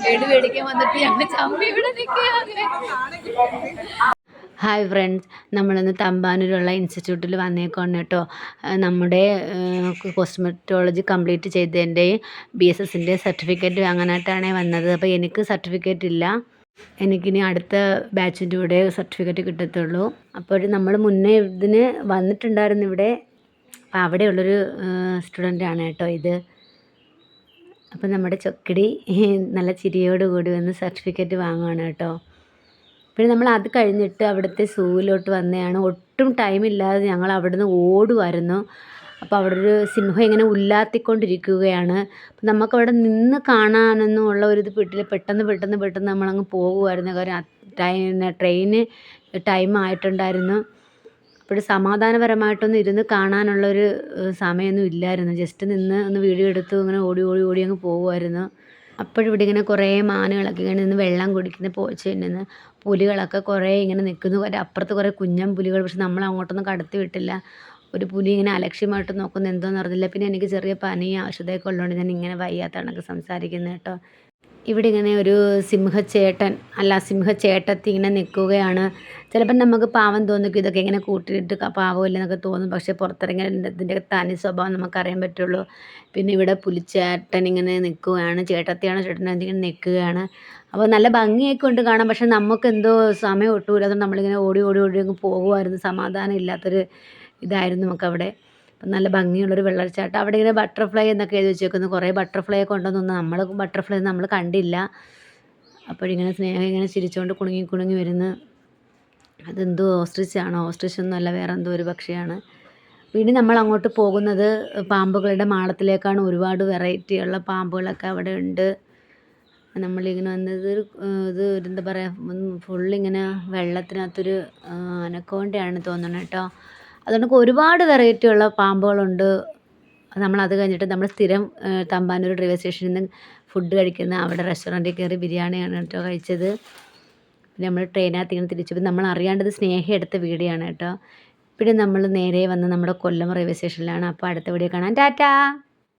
ലഡു മേടിക്കാൻ വന്നിട്ട് ഞങ്ങൾ ചമ്മി ഇവിടെ നിൽക്കുകയാണ്. ഹായ് ഫ്രണ്ട്സ്, നമ്മളിന്ന് തമ്പാനൂരുള്ള ഇൻസ്റ്റിറ്റ്യൂട്ടിൽ വന്നേക്കാണ് കേട്ടോ. നമ്മുടെ കോസ്മെറ്റോളജി കംപ്ലീറ്റ് ചെയ്തതിൻ്റെ BSSൻ്റെ സർട്ടിഫിക്കറ്റ് വാങ്ങാനായിട്ടാണ് വന്നത്. അപ്പോൾ എനിക്ക് സർട്ടിഫിക്കറ്റ് ഇല്ല, എനിക്കിനി അടുത്ത ബാച്ചിൻ്റെ കൂടെ സർട്ടിഫിക്കറ്റ് കിട്ടത്തുള്ളൂ. അപ്പോൾ നമ്മൾ മുന്നേ ഇതിന് വന്നിട്ടുണ്ടായിരുന്നു ഇവിടെ. അപ്പോൾ അവിടെയുള്ളൊരു സ്റ്റുഡൻ്റാണ് കേട്ടോ ഇത്. അപ്പോൾ നമ്മുടെ ചൊക്കടി നല്ല ചിരിയോടുകൂടി വന്ന് സർട്ടിഫിക്കറ്റ് വാങ്ങുകയാണ് കേട്ടോ. പിന്നെ നമ്മൾ അത് കഴിഞ്ഞിട്ട് അവിടുത്തെ സൂവിലോട്ട് വന്നതാണ്. ഒട്ടും ടൈമില്ലാതെ ഞങ്ങൾ അവിടുന്ന് ഓടുമായിരുന്നു. അപ്പോൾ അവിടെ ഒരു സിംഹം ഇങ്ങനെ ഉല്ലാത്തിക്കൊണ്ടിരിക്കുകയാണ്. അപ്പം നമുക്കവിടെ നിന്ന് കാണാനൊന്നും ഉള്ള ഒരു ഇത് കിട്ടില്ല. പെട്ടെന്ന് നമ്മളങ്ങ് പോകുമായിരുന്നു. കാര്യം ട്രെയിന് ടൈം ആയിട്ടുണ്ടായിരുന്നു. അപ്പോൾ സമാധാനപരമായിട്ടൊന്നും ഇരുന്ന് കാണാനുള്ളൊരു സമയമൊന്നും ഇല്ലായിരുന്നു. ജസ്റ്റ് നിന്ന് ഒന്ന് വീഡിയോ എടുത്തു ഇങ്ങനെ ഓടി അങ്ങ് പോകുമായിരുന്നു. അപ്പോഴിവിടെ ഇങ്ങനെ കുറേ മാനുകളൊക്കെ ഇങ്ങനെ നിന്ന് വെള്ളം കുടിക്കുന്ന പോച്ചയിൽ നിന്ന് പുലികളൊക്കെ കുറേ ഇങ്ങനെ നിൽക്കുന്നു. അപ്പുറത്ത് കുറേ കുഞ്ഞൻ പുലികൾ. പക്ഷെ നമ്മൾ അങ്ങോട്ടൊന്നും കടത്തി വിട്ടില്ല. ഒരു പുലി ഇങ്ങനെ അലക്ഷ്യമായിട്ട് നോക്കുന്ന എന്തോന്ന് അറിയില്ല. പിന്നെ എനിക്ക് ചെറിയ പനിയും ആവശ്യതയൊക്കെ ഉള്ളതുകൊണ്ട് ഞാൻ ഇങ്ങനെ വയ്യാത്തണക്ക് സംസാരിക്കുന്നത് കേട്ടോ. ഇവിടെ ഇങ്ങനെ ഒരു സിംഹച്ചേട്ടത്തി ഇങ്ങനെ നിൽക്കുകയാണ്. ചിലപ്പം നമുക്ക് പാവം തോന്നിക്കും, ഇതൊക്കെ ഇങ്ങനെ കൂട്ടിയിട്ട് പാവമില്ലെന്നൊക്കെ തോന്നും. പക്ഷേ പുറത്തിറങ്ങിയാൽ ഇതിൻ്റെ തനി സ്വഭാവം നമുക്കറിയാൻ പറ്റുള്ളൂ. പിന്നെ ഇവിടെ പുലിച്ചേട്ടൻ ഇങ്ങനെ നിൽക്കുകയാണ്. ചേട്ടത്തിയാണോ ഇങ്ങനെ നിൽക്കുകയാണ്. അപ്പോൾ നല്ല ഭംഗിയൊക്കെ ഉണ്ട് കാണാൻ. പക്ഷേ നമുക്കെന്തോ സമയം ഒട്ടുമില്ല. അതുകൊണ്ട് നമ്മളിങ്ങനെ ഓടി അങ്ങ് പോകുമായിരുന്നു. സമാധാനം ഇല്ലാത്തൊരു ഇതായിരുന്നു നമുക്കവിടെ. അപ്പം നല്ല ഭംഗിയുള്ളൊരു വെള്ളച്ചാട്ടം. അവിടെ ഇങ്ങനെ ബട്ടർഫ്ലൈ എന്നൊക്കെ എഴുതി വെച്ചേക്കുന്നു. കുറേ ബട്ടർഫ്ലൈ ഒക്കെ ഉണ്ടെന്ന് തോന്നുന്നു. നമ്മൾ ബട്ടർഫ്ലൈ നമ്മൾ കണ്ടില്ല. അപ്പോഴിങ്ങനെ സ്നേഹം ഇങ്ങനെ ചിരിച്ചുകൊണ്ട് കുണുങ്ങി വരുന്നു. അതെന്തോ ഓസ്ട്രിച്ചാണോ? ഓസ്ട്രിച്ചൊന്നുമല്ല, വേറെ എന്തോ ഒരു പക്ഷിയാണ്. പിന്നെ നമ്മൾ അങ്ങോട്ട് പോകുന്നത് പാമ്പുകളുടെ മാളത്തിലേക്കാണ്. ഒരുപാട് വെറൈറ്റിയുള്ള പാമ്പുകളൊക്കെ അവിടെ ഉണ്ട്. നമ്മളിങ്ങനെ വന്നത് ഇത് എന്താ പറയുക, ഫുള്ളിങ്ങനെ വെള്ളത്തിനകത്തൊരു അനക്കോണ്ടയാണ് തോന്നണം കേട്ടോ. അതുകൊണ്ട് ഒരുപാട് വെറൈറ്റി ഉള്ള പാമ്പുകളുണ്ട്. നമ്മളത് കഴിഞ്ഞിട്ട് നമ്മൾ സ്ഥിരം തമ്പാനൂർ റെയിൽവേ സ്റ്റേഷനിൽ നിന്ന് ഫുഡ് കഴിക്കുന്ന അവിടെ റെസ്റ്റോറൻറ്റിൽ കയറി ബിരിയാണിയാണ് കേട്ടോ കഴിച്ചത്. പിന്നെ നമ്മൾ ട്രെയിനകത്ത് ഇങ്ങനെ തിരിച്ചു. നമ്മൾ അറിയാണ്ടത് സ്നേഹ എടുത്ത വീഡിയോ ആണ് കേട്ടോ. പിന്നെ നമ്മൾ നേരെ വന്ന് നമ്മുടെ കൊല്ലം റെയിൽവേ സ്റ്റേഷനിലാണ്. അപ്പോൾ അടുത്ത വീഡിയോ കാണാം. ടാറ്റാ.